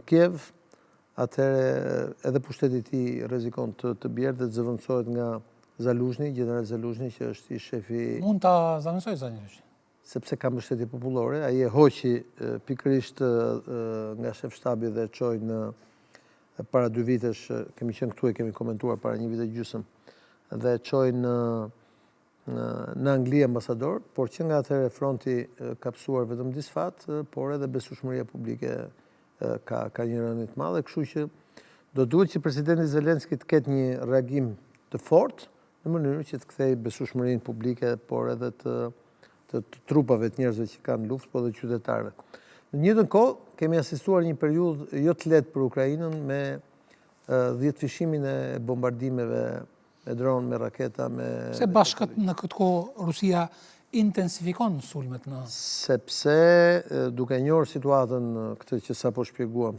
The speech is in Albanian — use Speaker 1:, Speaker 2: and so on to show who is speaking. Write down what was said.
Speaker 1: Kiev, atëherë edhe pushteti i tij rrezikon të bjerë dhe të zëvendësohet nga Zaluzhni, general Zaluzhni, që është i shefi...
Speaker 2: Mund ta zëvendësoj Zaluzhni?
Speaker 1: Sepse ka mbështetje popullore, ai e hoqi pikërisht nga shef shtabi dhe çoi në para 2 vitesh, kemi qenë këtu e kemi komentuar para 1 vite gjysmë, dhe çoi në Angli ambasador, por që nga atëherë fronti ka psuar vetëm disfat, por edhe besueshmëria publike ka një rënje të madhe, kështu që do duhet që presidenti Zelenski të ketë një reagim të fortë në mënyrë që të kthejë besueshmërinë publike, por edhe të trupave të njerëzve që kanë luftë, po dhe qytetarëve. Në njëjtën kohë, kemi asistuar një periudhë jo të lehtë për Ukrainën me 10 fishimin e bombardimeve me dronë, me raketa, me...
Speaker 2: Pse bashkët në këtë kohë Rusia intensifikon sulmet në...
Speaker 1: Sepse duke njohur situatën këtë që sapo shpjeguam,